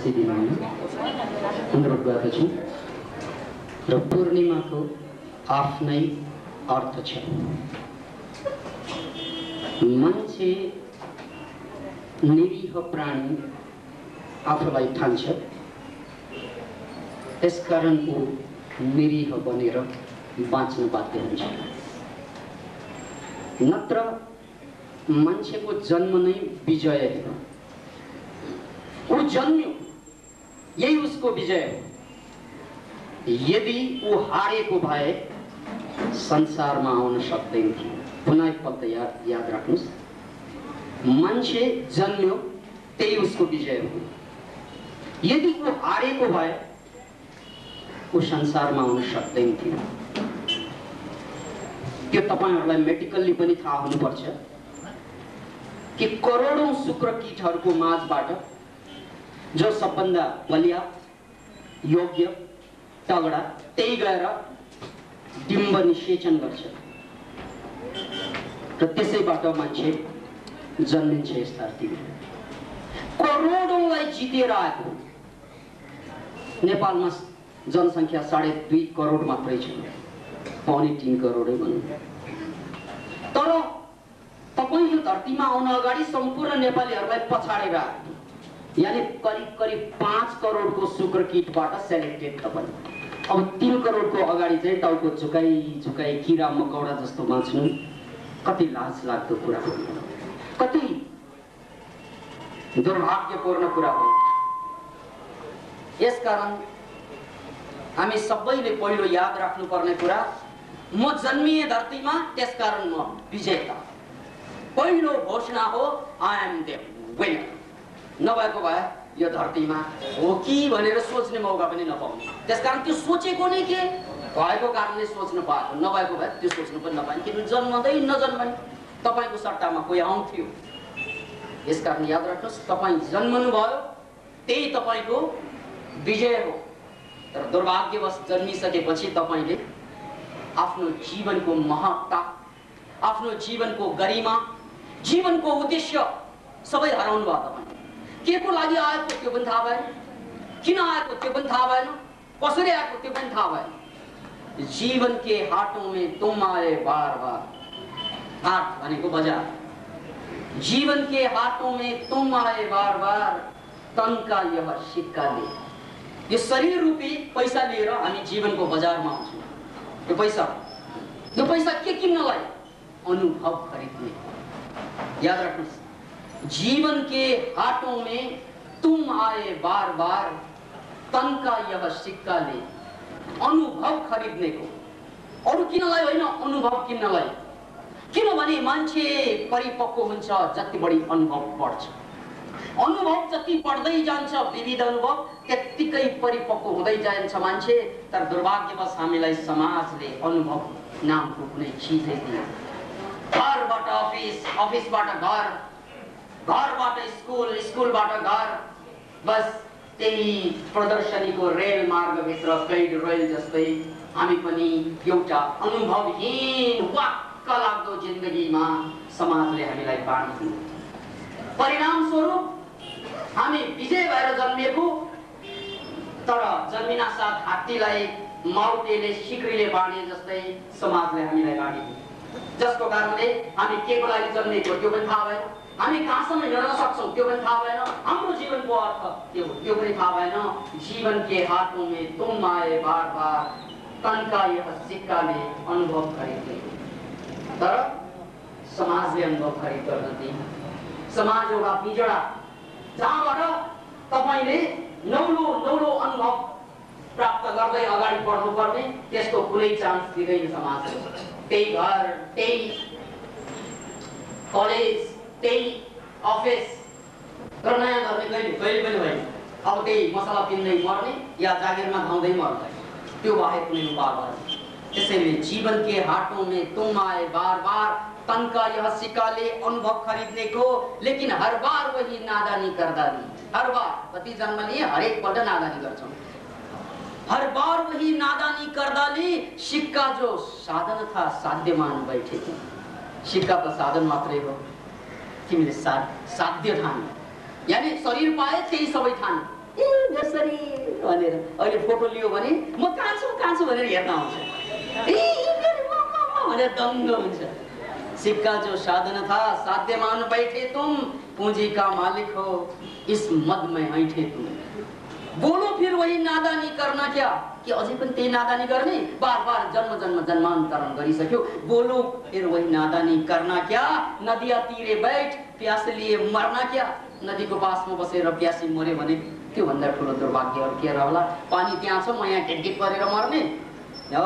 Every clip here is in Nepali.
बसिदिनु अनुरोध गर्दछु र पूर्णिमाको आफ्नै अर्थ छ। मान्छे निरीह प्राणी आफूलाई ठान्छ, त्यसकारण ऊ निरीह बनेर बाँच्न बाध्य हुन्छ। नत्र मान्छेको जन्म नै विजय हो। ऊ जन्म्यो, यही उसको विजय हो। यदि ऊ हारेको भए संसारमा आउन सक्दैन थियो। पुनः एकपल्ट याद राख्नुहोस्, मान्छे जन्म्यो त्यही उसको विजय हो। यदि ऊ हारेको भए ऊ संसारमा आउन सक्दैन थियो। त्यो तपाईहरुलाई मेडिकल्ली पनि थाहा हुनुपर्छ कि करोडौं शुक्र कीटहरूको माझबाट जो सबभन्दा बलिया, योग्य, तगडा त्यही गएर डिम्ब निषेचन गर्छ र त्यसैबाट मान्छे जन्मिन्छ यस धरतीमा। करोडौंलाई जितेर आएको। नेपालमा जनसङ्ख्या 2.5 करोड मात्रै छ, 3.5 करोडै भनौँ। तर तपाईँ यो धरतीमा आउन अगाडि सम्पूर्ण नेपालीहरूलाई पछाडेर आयो। यानी करिब 5 करोडको शुक्र कीटबाट सेलेक्टेड तपाईँ। अब 3 करोडको अगाडि चाहिँ टाउको झुकाई किरा मकौडा जस्तो बाँच्नु कति लाज लाग्दो कुरा हो, कति दुर्भाग्यपूर्ण कुरा हो। यसकारण हामी सबैले पहिलो याद राख्नुपर्ने कुरा, म जन्मिए धरतीमा त्यसकारण म विजेता। पहिलो घोषणा हो, आई एम द विनर। नभएको भए यो धरतीमा हो कि भनेर सोच्ने मौका पनि नपाउने। त्यसकारण त्यो सोचेको नै के भएको कारणले सोच्न पाएको, नभएको भए त्यो सोच्नु पनि नपाइने। किनभने जन्मदै नजन्मने तपाईको सट्टामा कोही आउँथ्यो। यसकारण याद राख्नुहोस्, तपाईँ जन्मनु भयो त्यही तपाईको विजय हो। तर दुर्भाग्यवश जन्मिसकेपछि तपाईले आफ्नो जीवनको महत्ता, आफ्नो जीवनको गरिमा, जीवनको उद्देश्य सबै हराउनु भयो। तपाईँ के को लागि आएको त्यो पनि थाहा भएन, किन आएको त्यो पनि थाहा भएन, कसरी आएको त्यो पनि थाहा भएन। जीवन के हाटों में तुम आए बार बार। हाट भनेको बजार। जीवन के हाटों में तुम आए बार बार, तन का यह सिक्का ले। यो शरीर रूपी पैसा लिएर हामी जीवनको बजारमा आउँछौँ। यो पैसा के किन्नलाई? अनुभव खरिद्ने। याद राख्नुहोस्, जीवन के हाटों में तुम आए बार बार, तन का यह सिक्का ले। अनुभव खरिद्ने को, अरु किनलाई होइन, अनुभव किन्नलाई। किनभने मान्छे परिपक्व हुन्छ जति बढी अनुभव बढ्छ। अनुभव जति बढ्दै जान्छ, विविध अनुभव त्यत्तिकै परिपक्व हुँदै जान्छ मान्छे। तर दुर्भाग्यवश हामीलाई समाजले अनुभव नामको कुनै चिजै दिएन। घरबाट अफिस, अफिसबाट घर, घरबाट स्कुल, स्कुलबाट घर, बस त्यही प्रदर्शनीको रेल मार्गभित्र कैद रेल जस्तै हामी पनि एउटा अनुभवहीन वाक्क लाग्दो जिन्दगीमा समाजले हामीलाई बाँड्छ। परिणाम स्वरूप हामी विजय भएर जन्मिएको, तर जन्मिना साथ हात्तीलाई माउटेले सिक्रीले बाँडे जस्तै समाजले हामीलाई बाँडिदियो। जसको कारणले हामी के को लागि जन्मेको त्यो पनि थाहा भएन, हामी कहाँसम्म हिँड्न सक्छौँ त्यो पनि थाहा भएन, हाम्रो जीवनको अर्थ के हो त्यो पनि थाहा भएन। जीवन के हाटों में तुम आए बार बार, तन का यह सिक्का ले अनुभव खरिद्ने। तर समाजले अनुभव खरिद गर्दैन। समाज एउटा पिजडा जहाँबाट तपाईले नौलो अनुभव प्राप्त गर्दै अगाडि बढ्नु पर्ने, त्यसको कुनै चान्स दिँदैन समाजले। त्यही घर, त्यही कलेज, त्यही अफिस र नयाँ गर्ने कहिले पनि होइन। अब त्यही मसला पिन्दै मर्ने या जागिरमा खाउँदै मर्ने, त्यो बाहेक कुनै उपाय भएन। त्यसैले जीवन के हाटों में तुम आए बार बार, तन का यह सिक्का ले अनुभव खरीदने को। लेकिन हर बार वही नादानी करदानी। हर बार कति जन्म लिए, हरेक पल्ट नादानी गर्छौं। हर बार वही नादानी करदाली। सिक्का जो साधन था साध्यमान बैठे थे। सिक्का तो साधन मात्रै हो, तिमीले साध्य ठान्यो। यानी शरीर पाए त्यही सबै ठान्यो। ए यसरी भनेर अहिले फोटो लियो भने म कान्छु भनेर हेर्न आउँछ। भनेर दङ्ग हुन्छ। सिक्का जो साधन था साध्य मान बैठे तुम, पूंजी का मालिक हो इस मद में ऐठे तुम। बोलो फिर वही नादानी करना क्या, कि अझै पनि त्यही नादानी गर्ने, बार बार जन्म जन्मान्तरण गरिसक्यो। बोलो फिर वही नादानी करना क्या, नदिया तीरे बैठ प्यास लिए मरना क्या। नदीको पासमा बसेर प्यासी मर्यो भने त्यो भन्दा ठुलो दुर्भाग्य अरु के होला। पानी त्यहाँ छ, म यहाँ ढिकढिक गरेर मर्ने हो।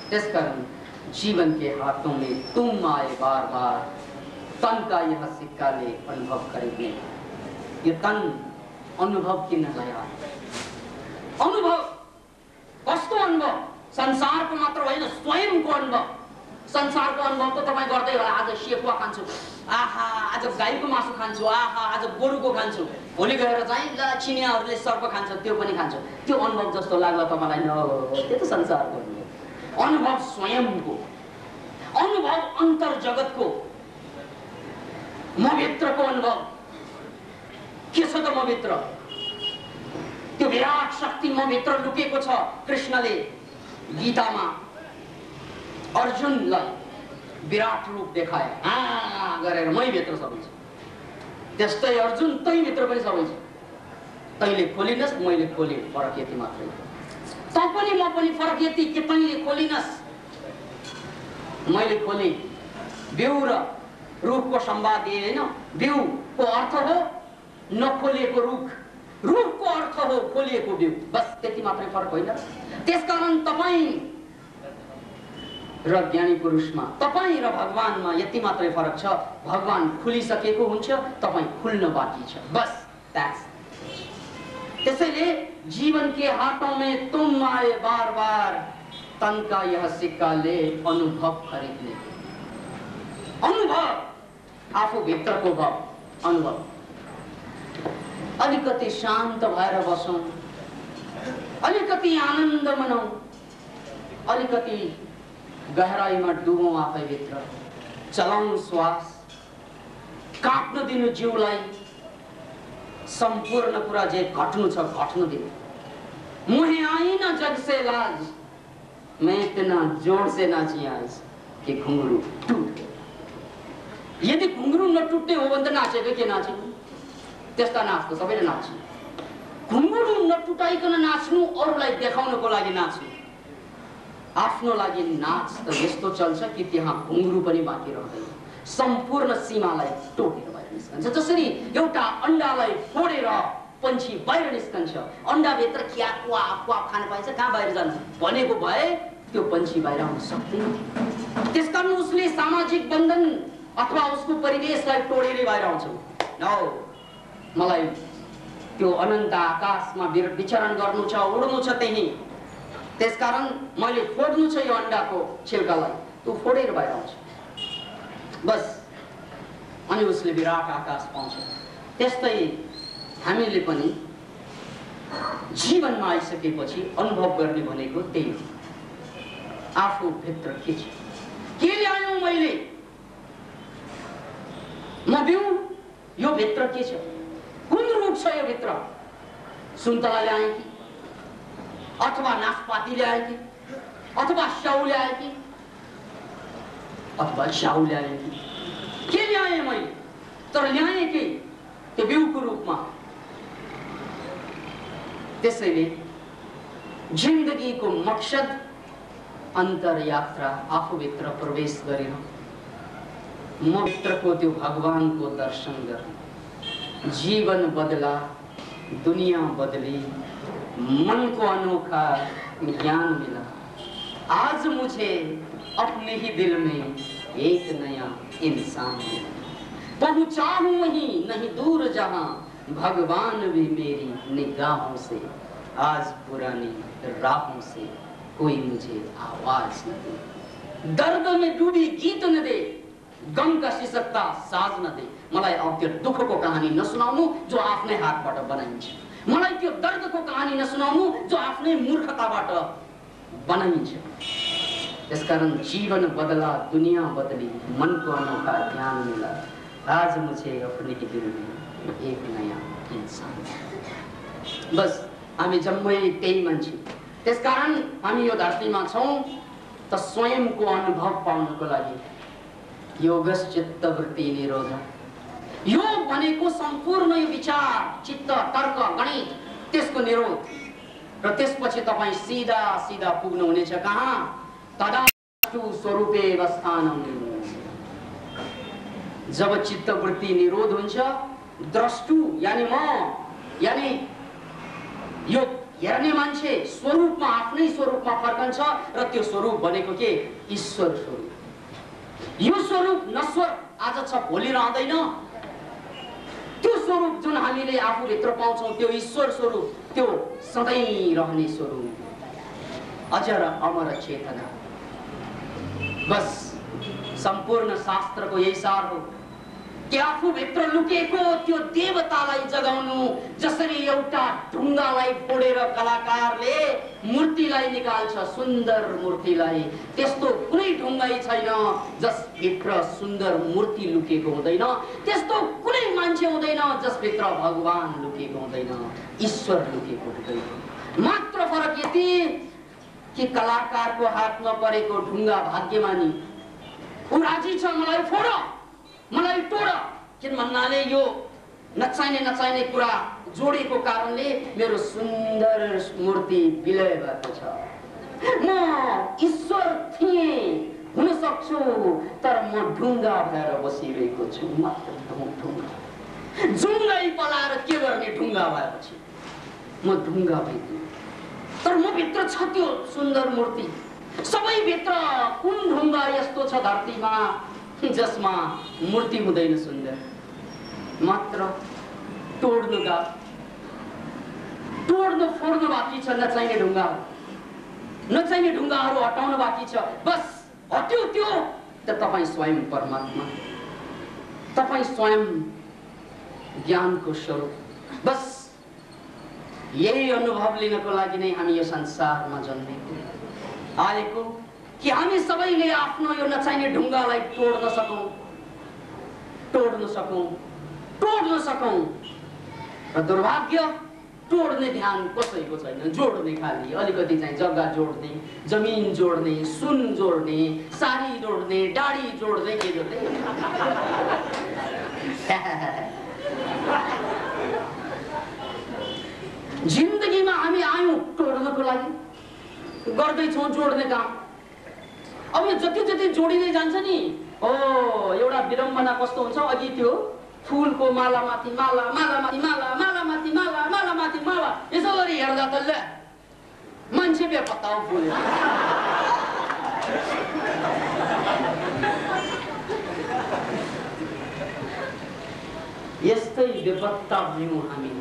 त्यसकारण जीवन के हाथों में तुम आए बार बार, तन का यह सिक्का ले अनुभव करेंगे। ये तन अनुभव किन लाया? अनुभव कस्तो अनुभव? संसारको मात्र होइन, स्वयंको अनुभव। संसारको अनुभव त तपाई गर्दै होला। आज सेकुवा खान्छु, आहा आज गाईको मासु खान्छु, आहा आज गोरुको खान्छु, भोलि गएर चाहिँ ल चिनियाहरूले सर्प खान्छ, त्यो पनि खान्छु। त्यो अनुभव जस्तो लाग्ला तपाईलाई? न, त्यो त संसारको अनुभव। अनुभव स्वयंको, अनुभव अंतर जगतको, म भित्रको अनुभव के छ त? म भित्र त्यो विराट शक्ति म भित्र लुकेको छ। कृष्णले गीतामा अर्जुनलाई विराट रूप देखाए, गरेर मै भित्र सबै छ। त्यस्तै अर्जुन तै भित्र पनि सबै छ। तैले खोलिनस्, मैले खोले, फरक यति मात्रै। तँ पनि म पनि फरक यति कि तैले खोलिनस्, मैले खोले। बिउ र रुखको संवाद होइन। बिउको अर्थ हो नखोलिएको रुख, रुखको अर्थ हो खोलिएको बिउ, बस त्यति मात्रै फरक होइन। त्यसकारण तपाईं र ज्ञानी पुरुषमा, तपाईं र भगवानमा यति मात्रै फरक छ। भगवान खुलिसकेको हुन्छ, तपाईं खुल्न बाँकी छ, बस द्याट्स। त्यसैले जीवन के हाथों में तुम आए बार बार, तन का यह सिक्का ले अनुभव खरीदने। अनुभव आफू भित्रको भाव, अनुभव। अलिकति शान्त भएर बसौं, अलिकति आनन्द मनाऊ, अलिकति गहराईमा डुबौं आफै भित्र, चलाउँ श्वास, काट्न दिनु जिउलाई। सम्पूर्ण कुरा जे घट्नु छ घट्नु दिनु। मुहे आई न जग से लाज, मैं इतना जोर से नाची आज कि घुंघरू टूट गए। यदि घुंघरू न टुट्ने हो भने त नाचेको के नाच्नु? त्यस्ता नाच्नु सबैले नाच्नु। घुंघरू नटुटाइकन नाच्नु, अरूलाई देखाउनको लागि नाच्नु। आफ्नो लागि नाच त यस्तो चल्छ कि त्यहाँ घुंघरू पनि बाँकी रहँदैन। सम्पूर्ण सीमालाई टोकेर बाहिर निस्कन्छ। जसरी एउटा अण्डालाई फोडेर पंछी बाहिर निस्कन्छ, अण्डाभित्र क्याक वाक वाक खान पाइन्छ, कहाँ बाहिर जान्छ? भनेको भए त्यो पंछी बाहिर आउन सक्दैन। त्यसकारण उसले सामाजिक बन्धन अथवा उसको परिवेशलाई तोडेरै बाहिर आउँछ। न, मलाई त्यो अनन्त आकाशमा विचरण गर्नु छ, उड्नु छ त्यही। त्यसकारण मैले फोड्नु छ यो अण्डाको छिल्कालाई, त्यो फोडेर बाहिर आउँछ, बस। अनि उसले विराट आकाश पाउँछ। त्यस्तै हामीले पनि जीवनमा आइसकेपछि अनुभव गर्ने भनेको त्यही हो। आफू भित्र के छ, के ल्यायो मैले? म बिउ, यो भित्र के छ? कुन रूप छ यो भित्र? सुन्तला ल्याए कि, अथवा नासपाती ल्याए कि, अथवा स्याउ ल्याए कि, अथवा स्याउ ल्याए कि, के ल्याए मैले? तर ल्याए कि त्यो बिउको रूपमा। त्यसैले जिन्दगीको मकसद अन्तर यात्रा, आफूभित्र प्रवेश गरेर म भित्रको त्यो भगवानको दर्शन गर्न। जीवन बदला, दुनिया बदली, मन को अनोखा ज्ञान मिला। आज मुझे अपने ही दिल में एक नया इंसान मिला। पहुंचा हूं वहीं नहीं दूर जहां, भगवान भी मेरी निगाहों से। आज पुरानी राहों से कोई मुझे आवाज न दे। दर्द में डूबी गीत न दे, गम का सिसक्ता साज न दे। मलाई अब त्यो दुःखको कहानी नसुनाउनु जो आफ्नै हातबाट बनाइन्छ। मलाई त्यो दर्दको कहानी नसुनाउनु जो आफ्नै मूर्खताबाट बनाइन्छ। त्यसकारण जीवन बदला, दुनिया बदली, मन को अनोखा ज्ञान मिला। आज मुझे अपने ही दिल में एक नया इंसान। बस हामी जम्मै त्यही मान्छे। त्यसकारण हामी यो धरतीमा छौं त स्वयंको अनुभव पाउनको लागि। योगश्चित्त वृत्ति निरोध, यो भनेको सम्पूर्ण यो विचार, चित्त, तर्क, गणित, त्यसको निरोध। र त्यसपछि तपाईं सीधा सीधा पुग्नु हुनेछ कहाँ? तदास्तु स्वरूपे अवस्थानम। जब चित्त वृत्ति निरोध हुन्छ, द्रष्टु यानी म, यानी यो हेर्ने मान्छे स्वरूपमा, आफ्नै स्वरूपमा फर्कन्छ। र त्यो स्वरूप भनेको के? ईश्वर स्वरूप। यो स्वरूप नश्वर, आज छ भोलि रहँदैन। त्यो स्वरूप जुन हामीले आफूभित्र पाउँछौं, त्यो ईश्वर स्वरूप, त्यो सधैँ रहने स्वरूप, अजर अमर चेतना। बस सम्पूर्ण शास्त्रको यही सार हो कि आफूभित्र लुकेको त्यो देवतालाई जगाउनु। जसरी एउटा ढुङ्गालाई फोडेर कलाकारले मूर्तिलाई निकाल्छ, सुन्दर मूर्तिलाई, त्यस्तो कुनै ढुङ्गै छैन जसभित्र सुन्दर मूर्ति लुकेको हुँदैन। त्यस्तो कुनै मान्छे हुँदैन जसभित्र भगवान लुकेको हुँदैन, ईश्वर लुकेको हुँदैन। मात्र फरक यति कि कलाकारको हातमा परेको ढुङ्गा भाग्यमानी, ऊ राजी छ मलाई फोड, मलाई तोड, किन भन्नाले यो नचाहिने कुरा जोडेको कारणले मेरो सुन्दर मूर्ति विलय भएको छ। म ईश्वर थिएँ, हुन सक्छु, तर म ढुङ्गा भएर बसिरहेको छु। मात्र ढुङ्गा, जुङ्गै पलाएर के गर्ने? ढुङ्गा भएपछि म ढुङ्गा भइदिएँ, तर म भित्र छ त्यो सुन्दर मूर्ति। सबै भित्र कुन ढुङ्गा यस्तो छ धरतीमा जसमा मूर्ति हुँदैन सुन्दर? मात्र तोड्नु फोड्नु बाँकी छ। नचाहिने ढुङ्गाहरू हटाउनु बाँकी छ। बस हट्यो त्यो त तपाईँ स्वयं परमात्मा, तपाईँ स्वयं ज्ञानको स्वरूप। बस यही अनुभव लिनको लागि नै हामी यो संसारमा जन्मेको आएको, कि हामी सबैले आफ्नो यो नचाहिने ढुङ्गालाई तोड्न सकौं। र दुर्भाग्य, तोड्ने ध्यान कसैको छैन, जोड्ने खाली। अलिकति चाहिँ जग्गा जोड्ने, जमिन जोड्ने, सुन जोड्ने, साडी जोड्ने, दाढी जोड्ने, के जोड्ने। जिन्दगीमा हामी आयौं तोड्नको लागि, गर्दैछौँ जोड्ने काम। अब यो जति जोडिँदै जान्छ नि, एउटा विडम्बना कस्तो हुन्छ? अघि त्यो फुलको मालामाथि माला, मालामाथि माला, मालामाथि माला, मालामाथि माला, यसो गरी हेर्दा त ल मान्छे बेपत्ता हो फुल। यस्तै बेपत्ता भयौँ हामी।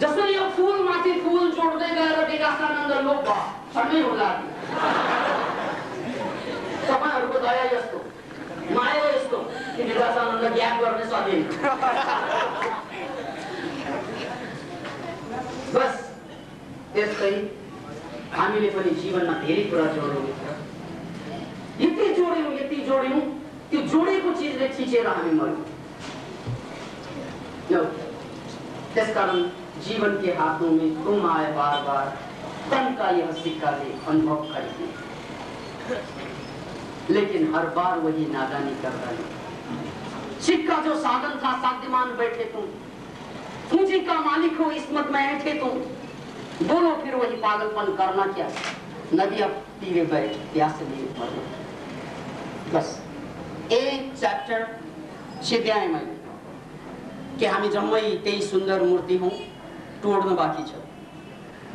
जसरी यो फुलमाथि फुल जोड्दै गएर विकासानन्द लोप भयो, छड्नै होला। तपाईहरुको दया यस्तो, माया यस्तो कि विकासानन्द ज्ञान गर्ने सकिन्छ। बस त्यस्तै हामीले पनि जीवनमा धेरै कुरा जोड्यौं। यति जोड्यौं, त्यो जोडेको चिजले खिचेर हामी मर्यौं। त्यसकारण जीवन के हाथों में तुम आए बार बार, तन का यह सिक्का ले अनुभव करके, लेकिन हर बार वही नादानी कर डाली। सिक्का जो साधन था साध्यमान बैठे तुम, पूंजी का मालिक हो इसमत में ऐठे तुम, बोलो फिर वही पागलपन करना क्या? नदी अब तीरे बैठ प्यास लिए मरना। बस एक चैप्टर सिद्ध्याएँ मैले कि हामी जम्मै त्यही सुन्दर मूर्ति हौं, तोड्नु बाँकी छ।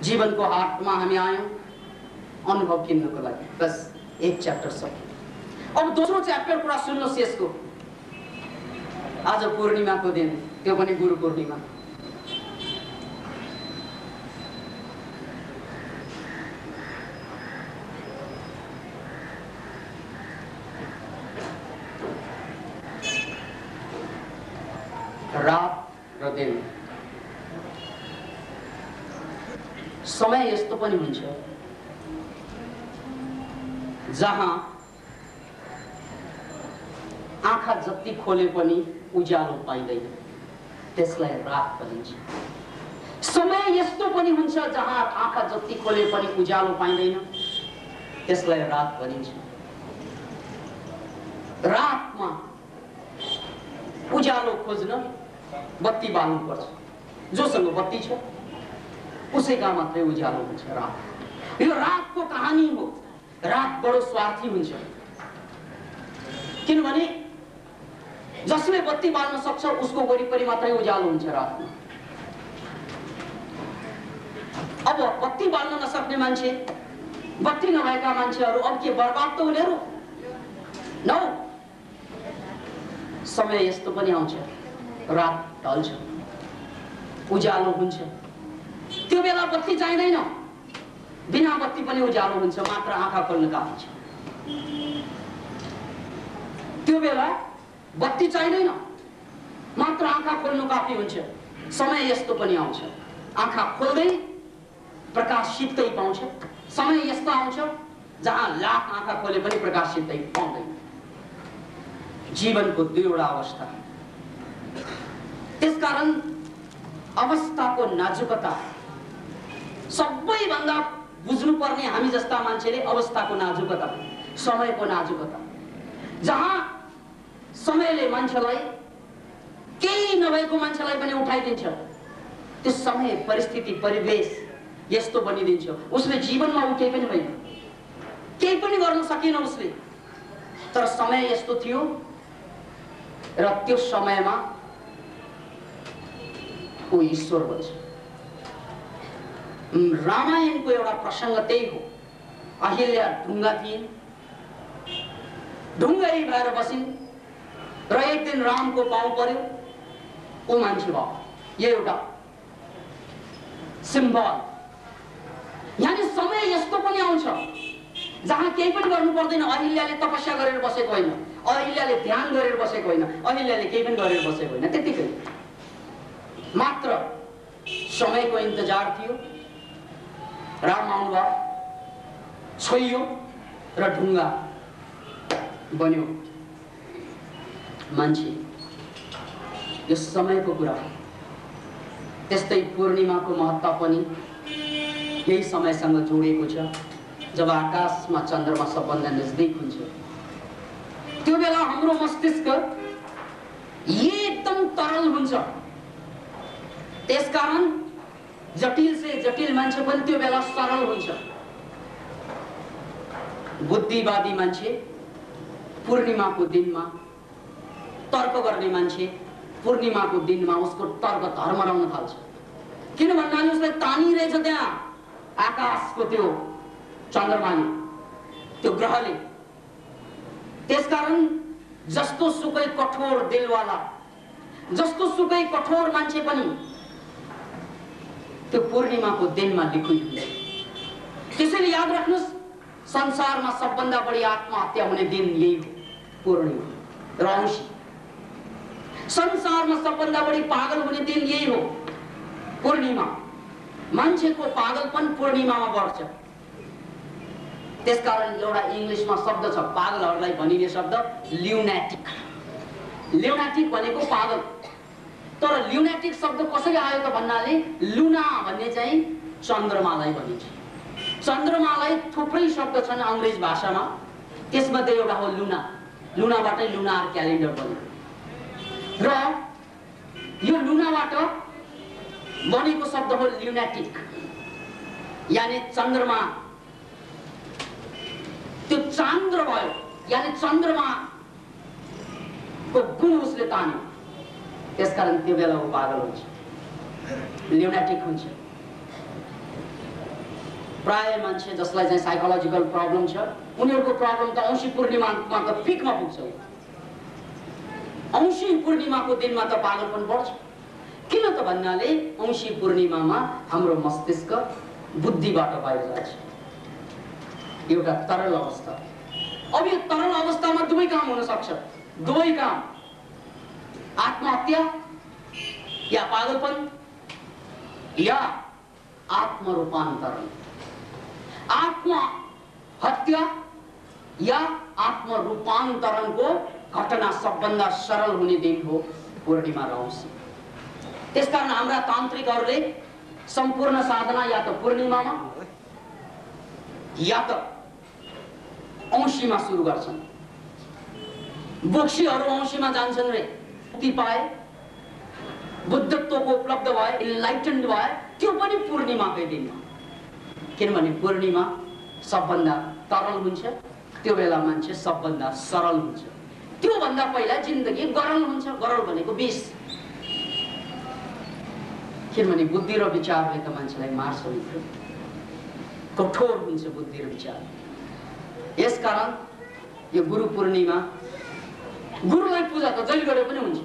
जीवनको हाटमा हामी आयौं अनुभव किन्नको लागि। बस एक च्याप्टर सक्यो। अब दोस्रो च्याप्टर कुरा सुन्नुहोस् यसको। आज पूर्णिमाको दिन, त्यो पनि गुरु पूर्णिमा। रात र दिन, समय यस्तो पनि हुन्छ जहाँ आँखा जति खोले पनि उज्यालो पाइँदैन, त्यसलाई रात भनिन्छ। समय यस्तो पनि हुन्छ जहाँ आँखा जति खोले पनि उज्यालो पाइँदैन, त्यसलाई रात भनिन्छ। रातमा उज्यालो खोज्न बत्ती बाल्नु पर्छ। जोसँग बत्ती छ उसैका मात्रै उज्यालो हुन्छ रात। यो रातको कहानी हो। रात बडो स्वार्थी हुन्छ, किनभने जसले बत्ती बाल्न सक्छ उसको वरिपरि मात्रै उज्यालो हुन्छ रातमा। अब बत्ती बाल्न नसक्ने मान्छे, बत्ती नभएका मान्छेहरू अब के बर्बाद त उनीहरू नौ। समय यस्तो पनि आउँछ, रात ढल्छ, उज्यालो हुन्छ। त्यो बेला बत्ती चाहिँदैन, बिना बत्ती पनि उज्यालो हुन्छ, मात्र आँखा खोल्न काफी छ। त्यो बेला बत्ती चाहिँदैन, मात्र आँखा खोल्नु काफी हुन्छ। समय यस्तो पनि आउँछ, आँखा खोल्दै प्रकाश सित्तै पाउँछ। समय यस्तो आउँछ जहाँ लाख आँखा खोले पनि प्रकाश सित्तै पाउँदैन। जीवनको दुईवटा अवस्था। त्यसकारण अवस्थाको नाजुकता सबैभन्दा बुझ्नुपर्ने हामी जस्ता मान्छेले अवस्थाको नाजुकता, समयको नाजुकता। जहाँ समयले मान्छेलाई केही नभएको मान्छेलाई पनि उठाइदिन्छ, त्यो समय परिस्थिति परिवेश यस्तो बनिदिन्छ उसले जीवनमा उठे पनि होइन, केही पनि गर्न सकेन उसले। तर समय यस्तो थियो र त्यो समयमा ऊ ईश्वर बन्छ। रामायणको एउटा प्रसङ्ग त्यही हो। अहिल्या ढुङ्गा थिइन्, ढुङ्गै भएर बसिन् र एक दिन रामको पाउ पर्यो, ऊ मान्छे भयो। यो एउटा सिम्बल। यानी समय यस्तो पनि आउँछ जहाँ केही पनि गर्नु पर्दैन। अहिल्याले तपस्या गरेर बसेको होइन, अहिल्याले ध्यान गरेर बसेको होइन, अहिल्याले केही पनि गरेर बसेको होइन, त्यतिकै मात्र समयको इन्तजार थियो। राम आउनुभयो, छोइयो र ढुङ्गा बन्यो मान्छे। यो समयको कुरा हो। त्यस्तै पूर्णिमाको महत्त्व पनि यही समयसँग जोडिएको छ। जब आकाशमा चन्द्रमा सबभन्दा नजिक हुन्छ, त्यो बेला हाम्रो मस्तिष्क एकदम तरल हुन्छ। त्यसकारण जटिल से जटिल मान्छे पनि त्यो बेला सरल हुन्छ। बुद्धिवादी मान्छे पूर्णिमाको दिनमा, तर्क गर्ने मान्छे पूर्णिमाको दिनमा उसको तर्क धर्मराउन थाल्छ। किन भन्नाले उसलाई तानिरहेछ त्यहाँ आकाशको त्यो चन्द्रमाले, त्यो ग्रहले। त्यसकारण जस्तो सुकै कठोर दिलवाला, जस्तो सुकै कठोर मान्छे पनि त्यो पूर्णिमाको दिनमा लिखित हुन्छ। त्यसैले याद राख्नुहोस्, संसारमा सबभन्दा बढी आत्महत्या हुने दिन यही हो, पूर्णिमा र औँसी। संसारमा सबभन्दा बढी पागल हुने दिन यही हो, पूर्णिमा। मान्छेको पागलपन पूर्णिमामा बढ्छ। त्यसकारण एउटा इंग्लिशमा शब्द छ पागलहरूलाई भनिने शब्द, ल्युनाटिक। ल्युनाटिक भनेको पागल। तर ल्युनाटिक शब्द कसरी आयो त भन्नाले लुना भन्ने चाहिँ चन्द्रमालाई भनिन्छ। चन्द्रमालाई थुप्रै शब्द छन् अंग्रेजी भाषामा, त्यसमध्ये एउटा हो लुना। लुनाबाटै लुनार क्यालेन्डर बन्यो र यो लुनाबाट बनेको शब्द हो ल्युनाटिक, यानी चन्द्रमा। त्यो चान्द्र भयो, यानी चन्द्रमा को गुण उसले तान्यो। त्यसकारण त्यो बेला ऊ पागल हुन्छ, ल्युनाटिक हुन्छ। प्राय मान्छे जसलाई चाहिँ साइकोलोजिकल प्रब्लम छ, उनीहरूको प्रब्लम त औँसी पूर्णिमामा त पिकमा पुग्छ। औँसी पूर्णिमाको दिनमा त पागलपन बढ्छ। किन त भन्नाले औँसी पूर्णिमामा हाम्रो मस्तिष्क बुद्धिबाट बाहिर जान्छ, एउटा तरल अवस्था। अब यो तरल अवस्थामा दुवै काम हुन सक्छ, दुवै काम, आत्महत्या या पागलपन या आत्मरूपान्तरण। आत्महत्या या आत्मरूपान्तरणको घटना सबभन्दा सरल हुने दिन हो पूर्णिमा र औँसी। त्यसकारण हाम्रा तान्त्रिकहरूले सम्पूर्ण साधना या त पूर्णिमामा या त औँसीमा सुरु गर्छन्। बोक्सीहरू औँसीमा जान्छन् रे, मुक्ति पाए, बुद्धत्वको उपलब्ध भए, इन्लाइटेन्ड भए, त्यो पनि पूर्णिमाकै दिन हो। किनभने पूर्णिमा सबभन्दा तरल हुन्छ, त्यो बेला मान्छे सबभन्दा सरल हुन्छ। त्यो भन्दा पहिला जिन्दगी गरल हुन्छ। गरल भनेको विष, किनभने बुद्धि र विचारले त मान्छेलाई मार्छ मित्र। कठोर हुन्छ बुद्धि र विचार। यसकारण यो गुरु पूर्णिमा, गुरुलाई पूजा त जहिले गरे पनि हुन्छ,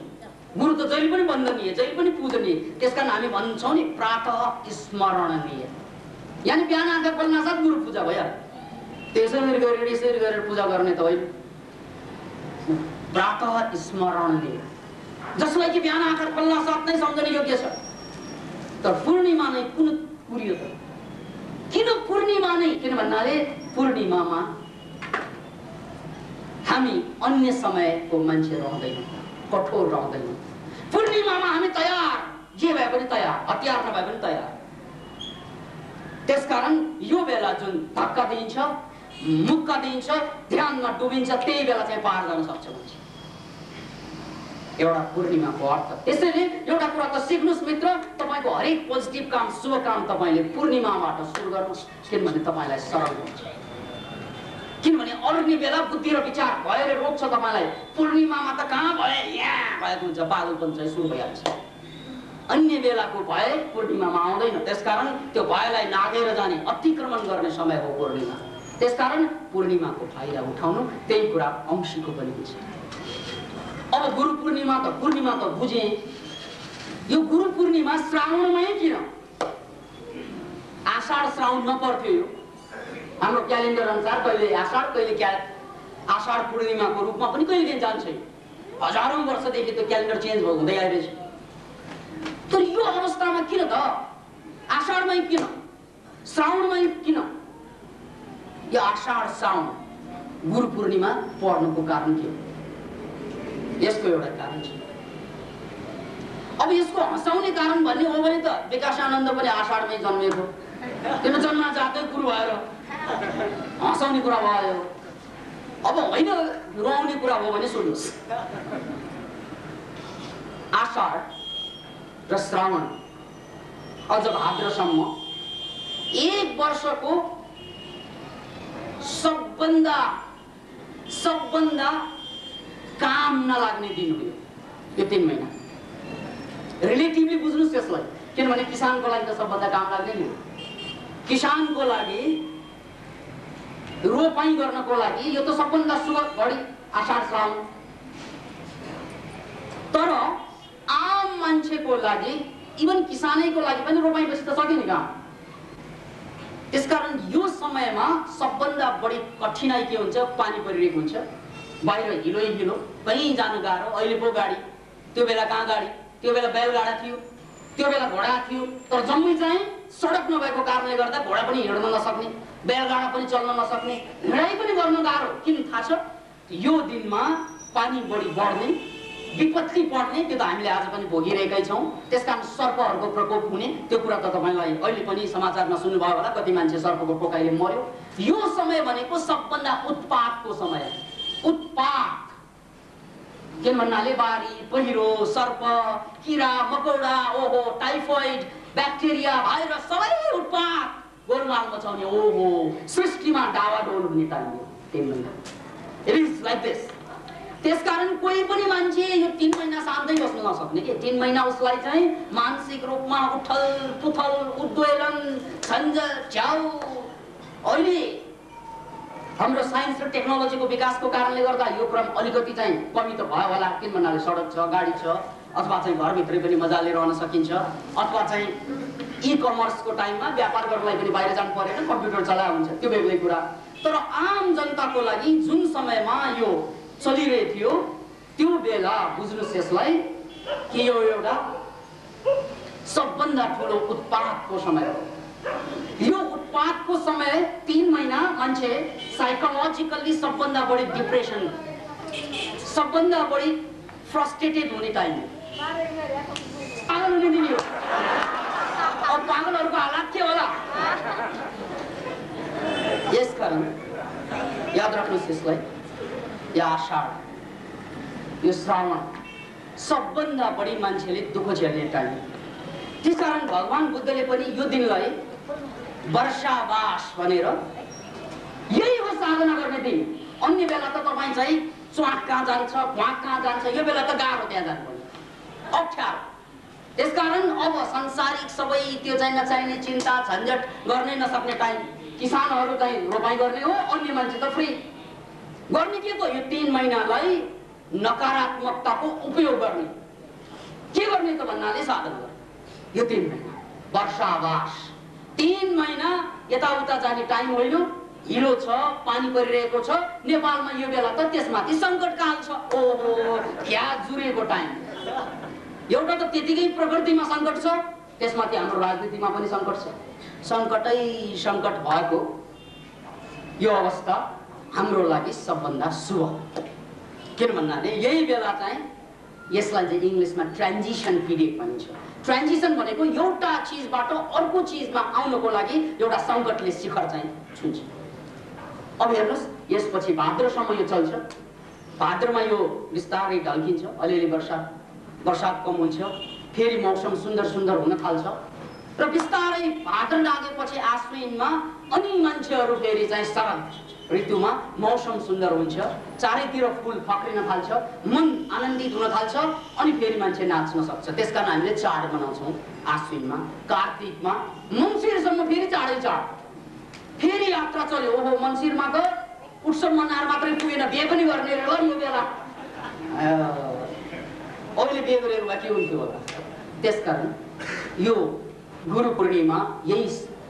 गुरु त जहिले पनि वन्दनीय, जहिले पनि पूजनीय। त्यसकारण हामी भन्छौँ नि प्रातः स्मरणीय, यानी बिहान आँखा खोल्नासाथ गुरु पूजा भइहाल्यो। त्यसरी गरेर यसरी गरेर पूजा गर्ने त होइन। प्रातः स्मरणीय, जसलाई कि बिहान आँखा खोल्नासाथ नै सम्झने योग्य छ। तर पूर्णिमा नै कुन कुरियो त? किन पूर्णिमा नै? किन भन्नाले पूर्णिमामा हामी अन्य समयको मान्छे रहँदैनौँ, कठोर रहँदैनौँ। पूर्णिमामा हामी तयार, जे भए पनि तयार, हतियार नभए पनि तयार। त्यसकारण यो बेला जुन धक्का दिन्छ, मुक्का दिन्छ, ध्यानमा डुबिन्छ, त्यही बेला चाहिँ पार गर्न सक्छ मान्छे। एउटा पूर्णिमाको अर्थ। त्यसैले एउटा कुरा त सिक्नुस् मित्र, तपाईको हरेक पोजिटिभ काम, शुभ काम तपाईले पूर्णिमाबाट सुरु गर्नुस्, किनभने तपाईलाई सरल हुन्छ। किनभने अर्ने बेला बुद्धि र विचार भएर रोक्छ तपाईलाई। पूर्णिमामा त कहाँ भए, यहाँ भएको हुन्छ, पागलपन चाहिँ सुरु भइहाल्छ। अन्य बेलाको भय पूर्णिमामा आउँदैन। त्यसकारण त्यो भयलाई नागेर जाने, अतिक्रमण गर्ने समय हो पूर्णिमा। त्यसकारण पूर्णिमाको फाइदा उठाउनु, त्यही कुरा औँसीको पनि हुन्छ। अब गुरु पूर्णिमा त बुझे। यो गुरु पूर्णिमा श्रावणमै किन? आषाढ श्रावण नपर्थ्यो। यो हाम्रो क्यालेन्डर अनुसार कहिले आषाढ, कहिले आषाढ पूर्णिमाको रूपमा पनि कहिले दिन जान्छ। हजारौं वर्षदेखि त्यो क्यालेन्डर चेन्ज हुँदै आइरहेछ। तर यो अवस्थामा किन त? आषाढमै किन? श्रावणमै किन? यो आषाढ श्रावण गुरु पूर्णिमा पर्नुको कारण के हो? यसको एउटा कारण छ। अब यसको हँसाउने कारण भन्ने हो भने त विकासानन्द पनि आषाढमै जन्मेको, किन जन्मा जातै गुरु भएर हँसाउने कुरा भयो। अब होइन रुवाउने कुरा हो भने सुन्नुहोस्, आषाढ र श्रावण अझ भाद्रसम्म एक वर्षको सबभन्दा काम नलाग्ने दिन हो यो 3 महिना। रिलेटिभली बुझ्नुस् यसलाई, किनभने किसानको लागि त सबभन्दा काम लाग्ने नि हो। किसानको लागि, रोपाई गर्नको लागि यो त सबभन्दा शुभ घडी आषाढ श्रावण। तर आम मान्छेको लागि, इभन किसानैको लागि पनि रोपाईपछि त सकिने काम। त्यसकारण यो समयमा सबभन्दा बढी कठिनाइ के हुन्छ? पानी परिरहेको हुन्छ, बाहिर हिलो हिलो, कहीँ जानु गाह्रो। अहिले पो गाडी, त्यो बेला कहाँ गाडी? त्यो बेला बैलगाडा थियो, त्यो बेला घोडा थियो। तर जम्मै चाहिँ सडक नभएको कारणले गर्दा घोडा पनि हिँड्न नसक्ने, बैलगाडा पनि चल्न नसक्ने, हिँडाइ पनि गर्न गाह्रो। किन थाहा छ? यो दिनमा पानी बढी बढ्ने, विपत्ति पर्ने, त्यो त हामीले आज पनि भोगिरहेकै छौँ। त्यसकारण सर्पहरूको प्रकोप हुने, त्यो कुरा त तपाईँलाई अहिले पनि समाचारमा सुन्नुभयो होला, कति मान्छे सर्पको टोकाइले मर्यो। यो समय भनेको सबभन्दा उत्पातको समय। उत्पात किन भन्नाले बारी, पहिरो, सर्प, किरा मकौडा, ओहो, टाइफोइड, ब्याक्टेरिया, भाइरस, सबै उत्पात, गोलमाल मचाउने, ओहो, सृष्टिमा डावाडोल हुने टाइम हो 3 महिना। It is like this. त्यसकारण कोही पनि मान्छे यो 3 महिना शान्तै बस्न नसक्ने के। 3 महिना उसलाई चाहिँ मानसिक रूपमा उठल पुथल, उद्वेलन, झन्झट, झ्याउ। अहिले हाम्रो साइन्स र टेक्नोलोजीको विकासको कारणले गर्दा यो क्रम अलिकति चाहिँ कमी त भयो होला। किन भन्नाले सडक छ, गाडी छ, अथवा चाहिँ घरभित्रै पनि मजाले रहन सकिन्छ, अथवा चाहिँ ई-कमर्सको टाइममा व्यापार गर्नलाई पनि बाहिर जानु परेन, कम्प्युटर चलाए हुन्छ, त्यो बेग्लै कुरा। तर आम जनताको लागि जुन समयमा यो चलिरहेको थियो, त्यो बेला बुझ्नुस् यसलाई कि यो एउटा सबभन्दा ठुलो उत्पातको समय हो। यो उत्पातको समय 3 महिना मान्छे साइकोलोजिकल्ली सबभन्दा बढी डिप्रेसन, सबभन्दा बढी फ्रस्ट्रेटेड हुने टाइम हो। पागल हुने दिन हो। अब पागल हेर्नुहोस् यसलाई, या आषाढ, यो श्रावण सबभन्दा बढी मान्छेले दुःख झेल्ने टाइम। त्यसकारण भगवान बुद्धले पनि यो दिनलाई वर्षावास भनेर, यही हो साधना गर्ने दिन। अन्य बेला त तपाईँ चाहिँ च्वाक कहाँ जान्छ, भ्वाक कहाँ जान्छ, यो बेला त गाह्रो त्यहाँ जानुपर्ने, अप्ठ्यारो। त्यसकारण अब संसारिक सबै त्यो चाहिँ नचाहिने चिन्ता झन्झट गर्नै नसक्ने टाइम। किसानहरू चाहिँ रोपाई गर्ने हो, अन्य मान्छे त फ्री गर्ने। के त यो 3 महिनालाई नकारात्मकताको उपयोग गर्ने। के गर्ने त भन्नाले साधना गर्ने। यो 3 महिना वर्षावास, 3 महिना यताउता जाने टाइम होइन। हिलो छ, पानी परिरहेको छ नेपालमा यो बेला त, त्यसमाथि सङ्कटकाल छ। ओहो, क्या जुरेको टाइम। एउटा त त्यतिकै प्रकृतिमा सङ्कट छ, त्यसमाथि हाम्रो राजनीतिमा पनि सङ्कट छ। सङ्कटै सङ्कट भएको यो अवस्था हाम्रो लागि सबभन्दा शुभ। किन भन्नाले यही बेला चाहिँ यसलाई चाहिँ इङ्ग्लिसमा ट्रान्जिसन पिरियड भनिन्छ। ट्रान्जिसन भनेको एउटा चिजबाट अर्को चिजमा आउनको लागि एउटा सङ्कटले शिखर चाहिँ छुन्छ। अब हेर्नुहोस्, यसपछि भाद्रसम्म यो चल्छ। भाद्रमा यो बिस्तारै ढल्किन्छ, अलिअलि बर्सात कम हुन्छ, फेरि मौसम सुन्दर सुन्दर हुन थाल्छ र बिस्तारै भाद्र लागेपछि आश्विनमा अनि मान्छेहरू फेरि चाहिँ शरद ऋतुमा मौसम सुन्दर हुन्छ, चारैतिर फुल फक्रिन थाल्छ, मन आनन्दित हुन थाल्छ, अनि फेरि मान्छे नाच्न सक्छ। त्यसकारण हामीले चाड मनाउँछौँ आश्विनमा, कार्तिकमा, मङ्सिरसम्म फेरि चाडै चाड। फेरि यात्रा चल्यो। ओहो, मङ्सिरमा त उत्सव मनाएर मात्रै पुगेन, बिहे पनि गर्ने र यो बेला अहिले बिहे गरेर के हुन्थ्यो होला। त्यसकारण यो गुरु पूर्णिमा यही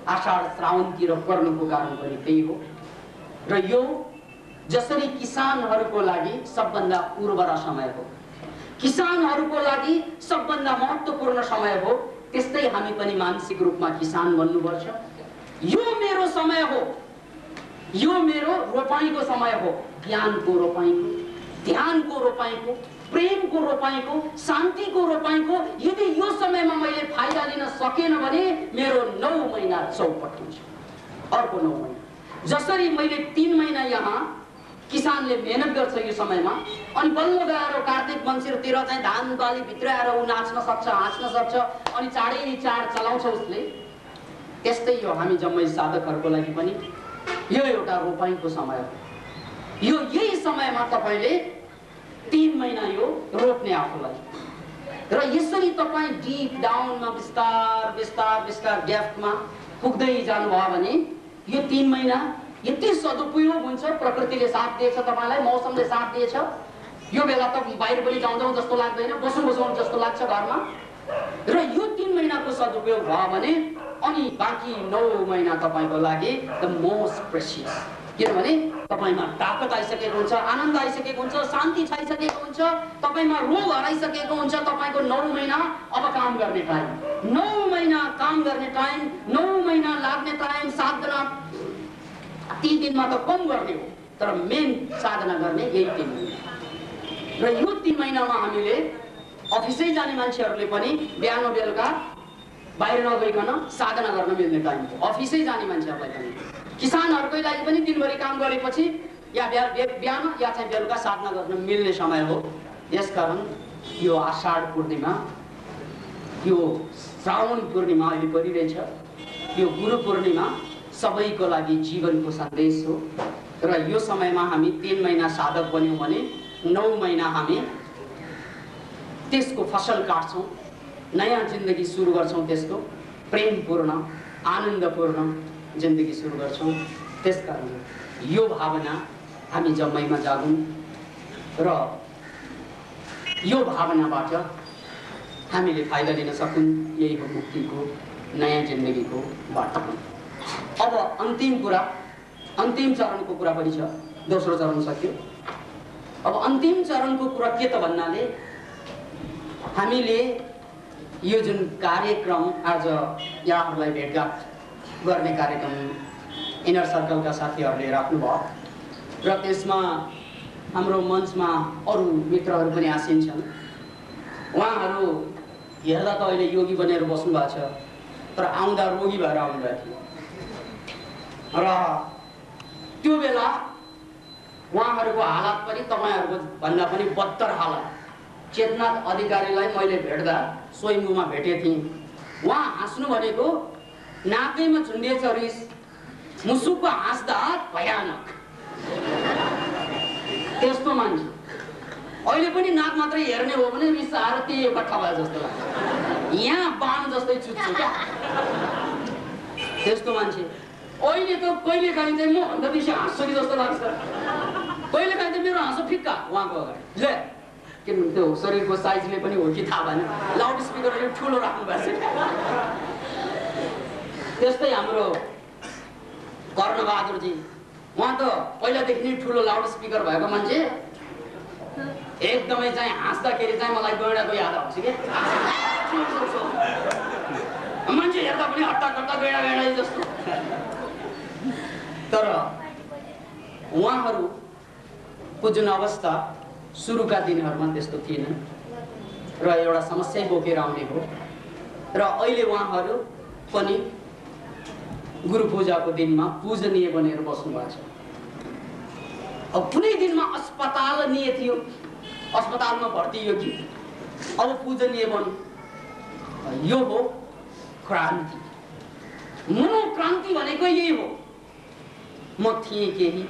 आषाढ श्रावणतिर पर्नुको कारण पनि त्यही हो। र यो जसरी किसानहरूको लागि सबभन्दा उर्वर समय हो, किसानहरूको लागि सबभन्दा महत्त्वपूर्ण समय हो, त्यस्तै हामी पनि मानसिक रूपमा किसान बन्नुपर्छ। यो मेरो समय हो, यो मेरो रोपाईँको समय हो, ज्ञानको रोपाईँको, ध्यानको रोपाईँको, प्रेमको रोपाईँको, शान्तिको रोपाईँको। यदि यो समयमा मैले फाइदा लिन सकेन भने मेरो 9 महिना चौपट हुन्छ। अर्को 9 महिना जसरी मैले 3 महिना यहाँ किसानले मेहनत गर्छ यो समयमा, अनि बल्ल गएर कार्तिक मङ्सिरतिर चाहिँ धान बाली भित्राएर ऊ नाच्न सक्छ, हाँस्न सक्छ, अनि चाँडै चाड चलाउँछ उसले। त्यस्तै यो हामी जम्मै साधकहरूको लागि पनि यो एउटा रोपाईँको समय हो। यो यही समयमा तपाईँले 3 महिना यो रोप्ने आफूलाई, र यसरी तपाईँ डिप डाउनमा बिस्तार बिस्तार बिस्तार डेप्थमा पुग्दै जानुभयो भने यो 3 महिना यति सदुपयोग हुन्छ। प्रकृतिले साथ दिएछ, तपाईँलाई मौसमले साथ दिएछ। यो बेला त बाहिर पनि जाउँ जस्तो लाग्दैन, बसौँ जस्तो लाग्छ घरमा। र यो 3 महिनाको सदुपयोग भयो भने अनि बाँकी 9 महिना तपाईँको लागि द मोस्ट प्रेसियस। किनभने तपाईँमा ताकत आइसकेको हुन्छ, आनन्द आइसकेको हुन्छ, शान्ति छाइसकेको हुन्छ, तपाईँमा रोग हराइसकेको हुन्छ। तपाईँको 9 महिना अब काम गर्ने टाइम, 9 महिना काम गर्ने टाइम, 9 महिना लाग्ने टाइम। साधना 3 दिनमा त कम गर्ने हो, तर मेन साधना गर्ने यही 3 महिना। र यो 3 महिनामा हामीले अफिसै जाने मान्छेहरूले पनि बिहान बेलुका बाहिर नगइकन साधना गर्न मिल्ने टाइम हो। अफिसै जाने मान्छेहरूलाई पनि, किसानहरूकै लागि पनि दिनभरि काम गरेपछि या बिहान या चाहिँ बेलुका साधना गर्न मिल्ने समय हो। यसकारण यो आषाढ पूर्णिमा, यो श्रावण पूर्णिमा अहिले परिरहेछ, यो गुरु पूर्णिमा सबैको लागि जीवनको सन्देश हो। र यो समयमा हामी 3 महिना साधक बन्यौँ भने 9 महिना हामी त्यसको फसल काट्छौँ, नयाँ जिन्दगी सुरु गर्छौँ, त्यसको प्रेमपूर्ण आनन्दपूर्ण जिन्दगी सुरु गर्छौँ। त्यसकारण यो भावना हामी जम्मैमा जागौँ र यो भावनाबाट हामीले फाइदा लिन सकौँ। यही हो मुक्तिको, नयाँ जिन्दगीको बाटो। अब अन्तिम कुरा, अन्तिम चरणको कुरा पनि छ। दोस्रो चरण सक्यो। अब अन्तिम चरणको कुरा के त भन्नाले हामीले यो जुन कार्यक्रम आज यहाँहरूलाई भेटघाट गर्ने कार्यक्रम इनर सर्कलका साथीहरूले राख्नुभयो र त्यसमा हाम्रो मञ्चमा अरू मित्रहरू पनि आसिन्छन्। उहाँहरू हेर्दा त अहिले योगी बनेर बस्नु भएको छ, तर आउँदा रोगी भएर आउनुभएको थियो। र त्यो बेला उहाँहरूको हालत पनि तपाईँहरूको भन्दा पनि बदतर हालत। चेतनाथ अधिकारीलाई मैले भेट्दा स्वयम्भूमा भेटेको थिएँ। उहाँ हाँस्नु भनेको नाकैमा झुन्डिएछ रिस, मुसुकको हाँस्दा भयानक त्यस्तो मान्छे। अहिले पनि नाक मात्रै हेर्ने हो भने रिस आएर त्यही एकट्ठा भयो जस्तो लाग्छ। यहाँ बाण जस्तै छुट्छु क्या त्यस्तो मान्छे। अहिले त कहिलेकाहीँ चाहिँ म भन्दा बेसी हाँस्छु कि जस्तो लाग्छ। कहिलेकाहीँ चाहिँ मेरो हाँसो फिक्का उहाँको अगाडि ले किनभने त्यो शरीरको साइजले पनि हो कि थाहा भएन, लाउड स्पिकरले ठुलो राख्नु भएको छ। त्यस्तै हाम्रो कर्णबहादुरजी, उहाँ त पहिलादेखि नै ठुलो लाउड स्पिकर भएको मान्छे। एकदमै चाहिँ हाँस्दाखेरि चाहिँ मलाई गैँडाको याद आउँछ कि मान्छे हेर्दा पनि हट्टा कट्टा गैँडा जस्तो। तर उहाँहरूको जुन अवस्था सुरुका दिनहरूमा त्यस्तो थिएन र एउटा समस्या बोकेर आउने हो। र अहिले उहाँहरू पनि गुरु पूजाको दिनमा पूजनीय बनेर बस्नु भएको छ। अब कुनै दिनमा अस्पतालनीय थियो, अस्पतालमा भर्ती हो कि अब पूजनीय बन्यो। यो हो क्रान्ति। मनोक्रान्ति भनेको यही हो। म थिएँ केही,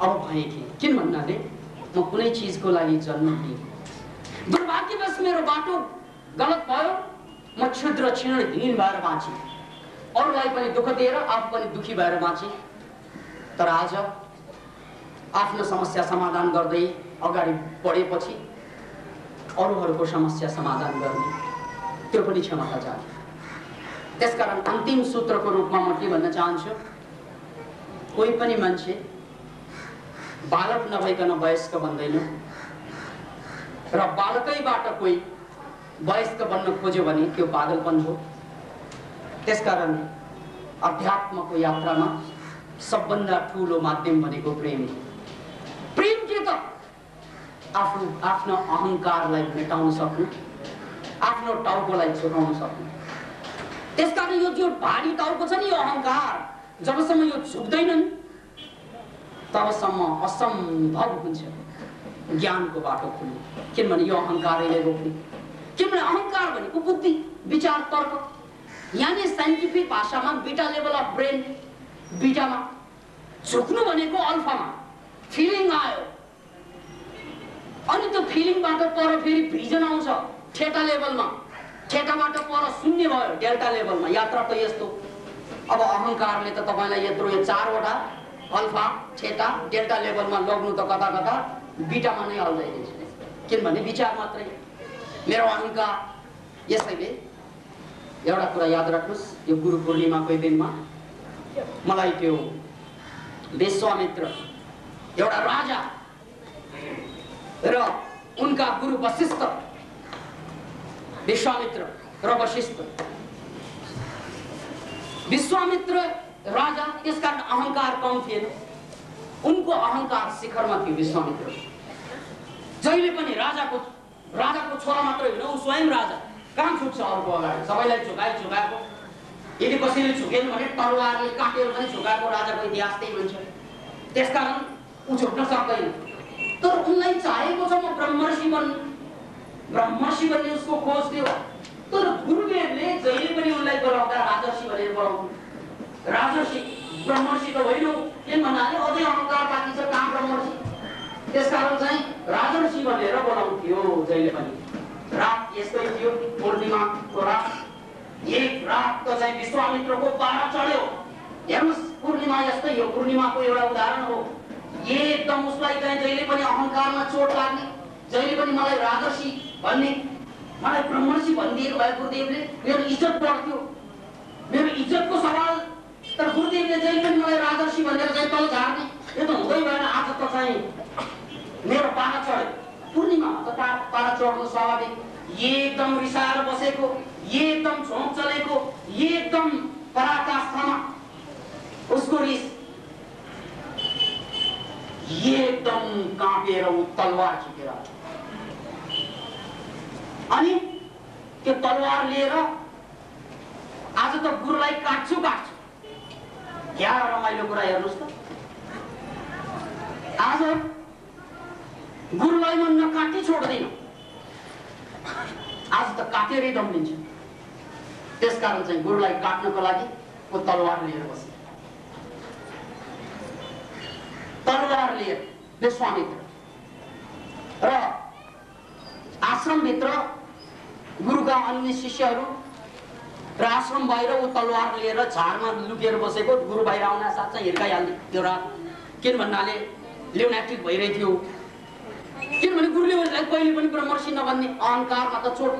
अब भएँ केही। किन भन्नाले म कुनै चिजको लागि जन्म लिएँ। दुर्भाग्यवश मेरो बाटो गलत भयो। म क्षुद्र क्षीणहीन भएर बाँचेँ, अरूलाई पनि दुःख दिएर आफू पनि दुखी भएर बाँचेँ। तर आज आफ्नो समस्या समाधान गर्दै अगाडि बढेपछि अरूहरूको समस्या समाधान गर्ने त्यो पनि क्षमता जागे। त्यसकारण अन्तिम सूत्रको रूपमा म के भन्न चाहन्छु, कोही पनि मान्छे बालक नभइकन वयस्क बन्दैन र बालकैबाट कोही वयस्क बन्न खोज्यो भने त्यो पागलपन हो। त्यसकारण अध्यात्मको यात्रामा सबभन्दा ठुलो माध्यम भनेको प्रेम हो। प्रेम के त आफ्नो अहंकारलाई मेटाउन सक्नु, आफ्नो टाउकोलाई झुकाउन सक्नु। त्यसकारण यो जो भारी टाउको छ नि, यो अहंकार, जबसम्म यो झुक्दैनन् तबसम्म असम्भव हुन्छ ज्ञानको बाटो खुल्ने। किनभने यो अहंकारले रोक्ने। किनभने अहंकार भनेको बुद्धि, विचार, तर्क। यानी साइन्टिफिक भाषामा बीटा लेभल अफ ब्रेन, बीटामा। झुक्नु भनेको अल्फामा। फिलिङ आयो अनि त्यो फिलिङबाट पर फेरि भिजन आउँछ थेटा लेभलमा, थेटाबाट पर शून्य भयो डेल्टा लेभलमा। यात्रा त यस्तो। अब अहंकारले त तपाईलाई यत्रो यो चारवटा अल्फा, थेटा, डेल्टा लेभलमा लग्नु त कता कता बीटामा नै हल्लाइदिन्छ। किनभने विचार मात्रै मेरो अहंकार। यसैले एउटा कुरा याद राख्नुस्, यो गुरु पूर्णिमाको दिनमा मलाई त्यो विश्वामित्र, एउटा राजा र उनका गुरु वशिष्ठ, विश्वामित्र र वशिष्ठ। विश्वामित्र राजा, त्यसकारण अहंकार कम थिएन। उनको अहंकार शिखरमा थियो। विश्वामित्र जहिले पनि राजाको छोरा मात्र होइन, ऊ स्वयं राजा। कहाँ झुक्छ अरूको अगाडि? सबैलाई झुकाएको। यदि कसैले झुकेन भने तलवारले काटेर पनि झुकाएको राजाको इतिहास त्यही भन्छ। त्यसकारण ऊ झुक्न सक्दैन। तर उनलाई चाहेको छ म ब्रह्मर्षि बन्ने उसको खोज थियो। तर गुरुदेवले जहिले पनि उनलाई बोलाउँदा राजर्षि भनेर बोलाउँथ्यो। राजर्षि, ब्रह्मर्षि त होइन। किन भन्नाले अझै अहंकार बाँकी छ, कहाँ ब्रह्मर्षि। त्यसकारण चाहिँ राजर्षि भनेर बोलाउँथ्यो जहिले पनि। रात यस्तै थियो, पूर्णिमाको रात। एक रात त चाहिँ विश्वामित्रको पारा चढ्यो। हेर्नुहोस्, पूर्णिमा यस्तै हो। पूर्णिमाको एउटा उदाहरण हो। एकदम उसलाई चाहिँ जहिले पनि अहंकारमा चोट लाग्ने, जहिले पनि मलाई राजर्षि भन्ने, मलाई ब्रह्मर्षि भनिदिएको भए गुरुदेवले मेरो इज्जत बढ्थ्यो, मेरो इज्जतको सवाल। तर गुरुदेवले जहिले पनि मलाई राजर्षि भनेर चाहिँ तल झार्ने, यो त हुँदै भएन। आज त चाहिँ मेरो पारा चढ्यो। पूर्णिमामा त पारा चढ्नु स्वाभाविक। एकदम रिसाएर बसेको, एकदम झोक चलेको, एकदम पराकाष्ठामा उसको रिस, एकदम काँपेर ऊ तलवार झिकेर अनि त्यो तलवार लिएर आज त गुरुलाई काट्छु। क्या रमाइलो कुरा हेर्नुहोस् त। आज गुरुलाई मन नकाटी छोड्दैन, आज त काटेरै दम दिन्छ। त्यसकारण चाहिँ गुरुलाई काट्नको लागि वो तलवार लिएर बसे। तलवार लिएर विश्वामित्र र आश्रमभित्र गुरुका अन्य शिष्यहरू र आश्रम बाहिर वो तलवार लिएर झारमा लुकेर बसेको गुरु बाहिर आउन साथ चाहिँ हिर्काइहाल्ने त्यो रात। किन भन्नाले ल्युनाटिक भइरहेको थियो, किनभने गुरुले उसलाई कहिले पनि ब्रह्मर्षि नभन्ने अहंकारमा त चोट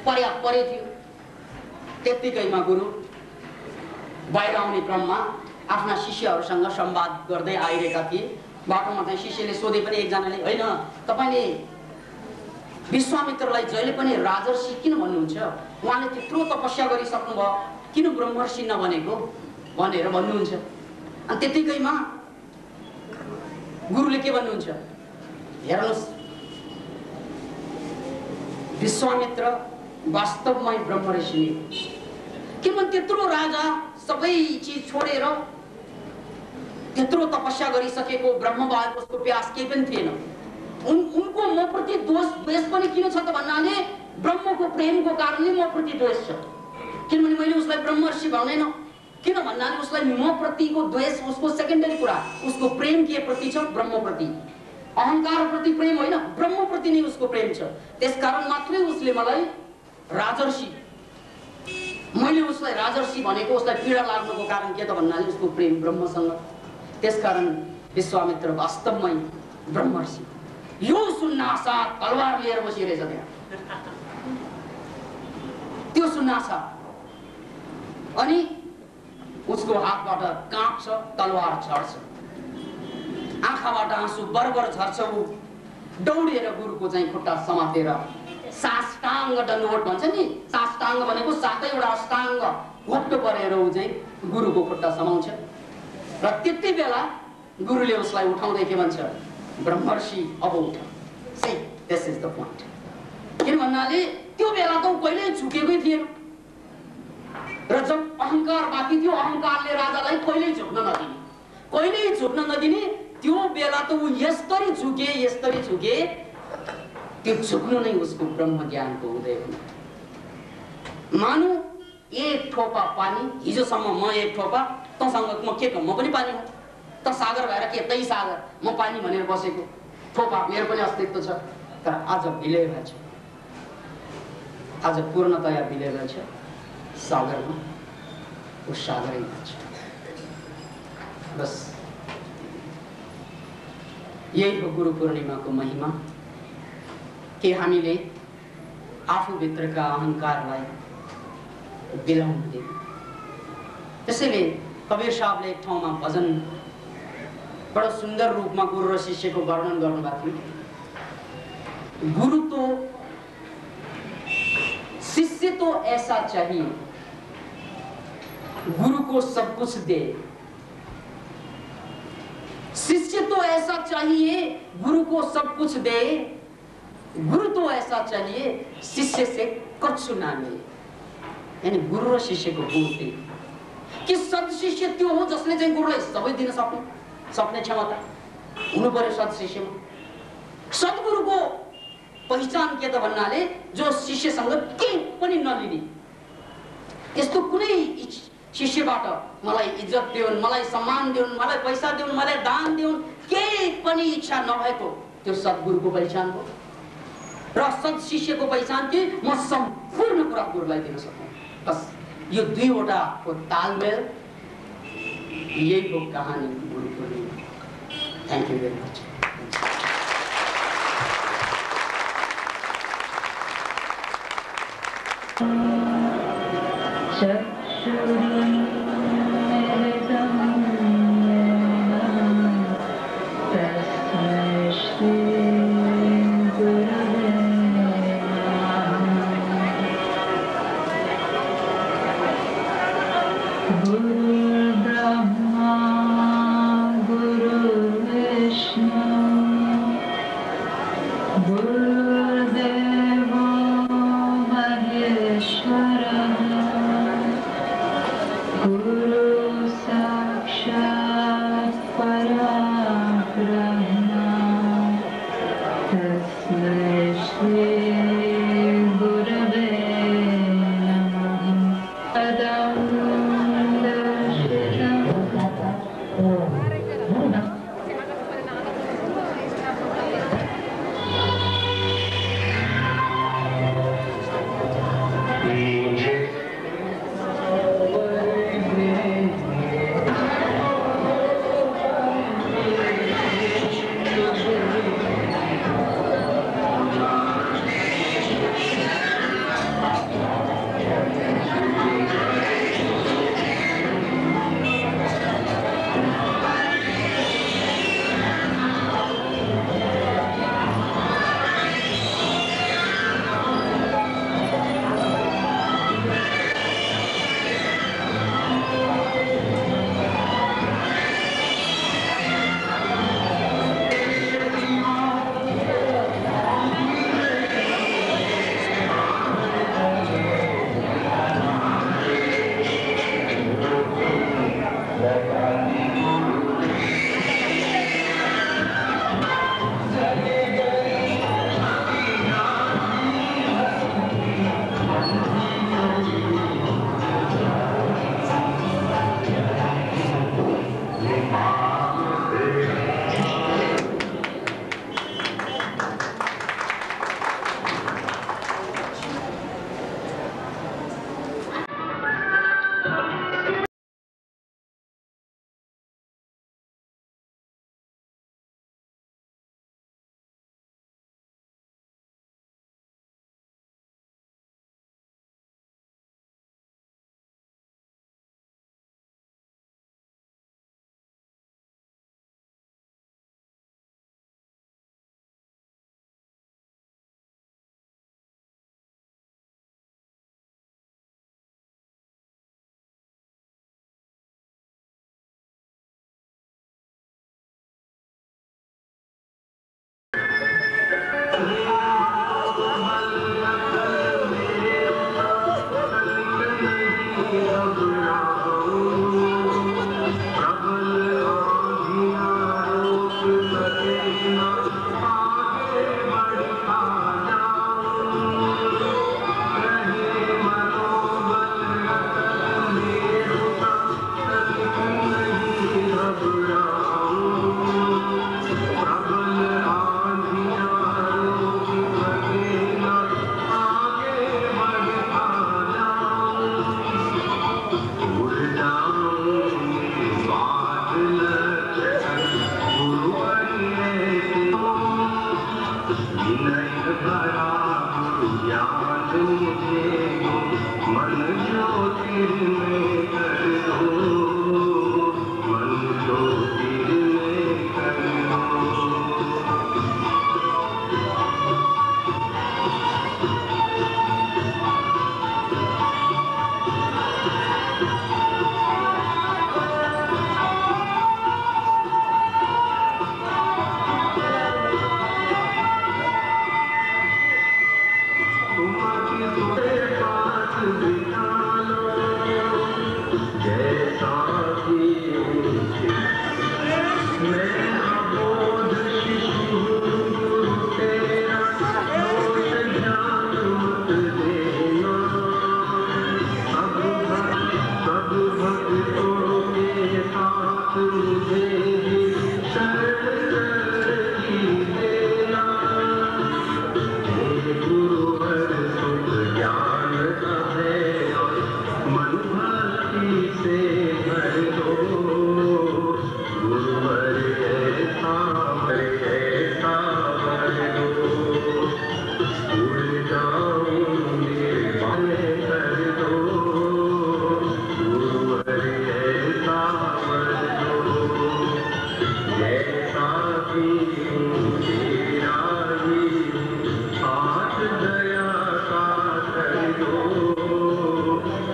परे थियो। त्यतिकैमा गुरु बाहिर आउने क्रममा आफ्ना शिष्यहरूसँग संवाद गर्दै आइरहेका थिए। बाटोमा चाहिँ शिष्यले सोधे पनि एकजनाले, होइन तपाईले विश्वामित्रलाई जहिले पनि राजर्षि किन भन्नुहुन्छ? उहाँले त्यत्रो तपस्या गरिसक्नु भयो, किन ब्रह्मर्षि नबनेको भनेर भन्नुहुन्छ। अनि त्यतिकैमा गुरुले के भन्नुहुन्छ, हेर्नुहोस् विश्वामित्र वास्तवमै ब्रह्मर्षि हो। किनभने त्यत्रो राजा सबै चीज छोडेर त्यत्रो तपस्या गरिसकेको ब्रह्म बाहेक उसको प्यास केही पनि थिएन। उनको म प्रति द्वेष पनि किन छ त भन्नाले ब्रह्मको प्रेमको कारणले म प्रति द्वेष छ। किनभने मैले उसलाई ब्रह्मर्षि भन्दैन, किन भन्नाले उसलाई म प्रतिको द्वेष उसको सेकेन्डरी कुरा, उसको प्रेम के प्रति छ? ब्रह्म प्रति। अहंकार प्रति प्रेम होइन, ब्रह्म प्रति नै उसको प्रेम छ। त्यसकारण मात्रै उसले मलाई राजर्षि, मैले उसलाई राजर्षि भनेको उसलाई पीडा लाग्नुको कारण के त भन्नाले उसको प्रेम ब्रह्मसँग। त्यसकारण विश्वामित्र वास्तवमै ब्रह्मर्षि। यो सुन्नासाथ तलवार लिएर बसिरहेछ त्यहाँ, त्यो सुन्नासाथ। अनि उसको हातबाट काँप्छ, तलवार झर्छ, आँखाबाट आँसु बरबर झर्छ। ऊ दौडेर गुरुको चाहिँ खुट्टा समातेर साष्टाङ्ग दण्डवत भन्छ नि, साष्टाङ्ग भनेको 7वटा अष्टाङ्ग घोप्टो परेर ऊ चाहिँ गुरुको खुट्टा समाउँछ। र त्यति बेला गुरुले उसलाई उठाउँदै के भन्छ, ब्रह्मर्षि अब उठ। सही, दिस इज द पोइन्ट। किन भन्नाले त्यो बेला त ऊ कहिल्यै झुकेकै थिएन र जब अहंकार बाँकी थियो, अहंकारले राजालाई कहिल्यै झुक्न नदिने, कहिल्यै झुक्न नदिने। त्यो बेला त ऊ यस्तरी झुके, त्यो झुक्नु नै उसको ब्रह्म ज्ञानको उदय हो। मानु एक ठोपा पानी, हिजोसम्म म एक ठोपा, तँसँग म के म पनि पानी हो, त सागर भएर के तै सागर, म पानी भनेर बसेको ठोपा, मेरो पनि अस्तित्व छ। तर आज विलय भएछ, आज पूर्णतया विलय भएछ सागरमा, ऊ सागरै भएछ। बस यही हो गुरु पूर्णिमाको महिमा कि हामीले आफूभित्रका अहंकारलाई बिलाउनु दिनु। त्यसैले कबीर साहबले एक ठाउँमा भजन बडो सुन्दर रूपमा गुरु र शिष्यको वर्णन गर्नुभएको थियो। गुरु तो शिष्य तो ऐसा चाहिए, गुरु को सब कुछ दे। शिष्य तो ऐसा चाहिए, गुरु को सब कुछ दे। गुरु तो ऐसा चाहिए, शिष्य से कुछ ना ले। यानी गुरु र शिष्यको गुण त्यही कि सत्शिष्य त्यो हो जसले चाहिँ गुरुलाई सबै दिन सक्ने क्षमता हुनु पर्यो सत्शिष्यमा। सद्गुरुको पहिचान के त भन्नाले जो शिष्यसँग केही पनि नलिने, यस्तो कुनै शिष्यबाट मलाई इज्जत दिउन्, मलाई सम्मान दिउन्, मलाई पैसा दिउन्, मलाई दान दिउन्, केही पनि इच्छा नभएको त्यो सद्गुरुको पहिचान हो। र सत्शिष्यको पहिचान के म सम्पूर्ण कुरा गुरुलाई दिन सक्छु। बस यो दुईवटाको तालमेल, यही हो कहानी Guru Purnima. Thank you very much. Guru Sakshat Parabrahma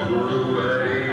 गुरुवर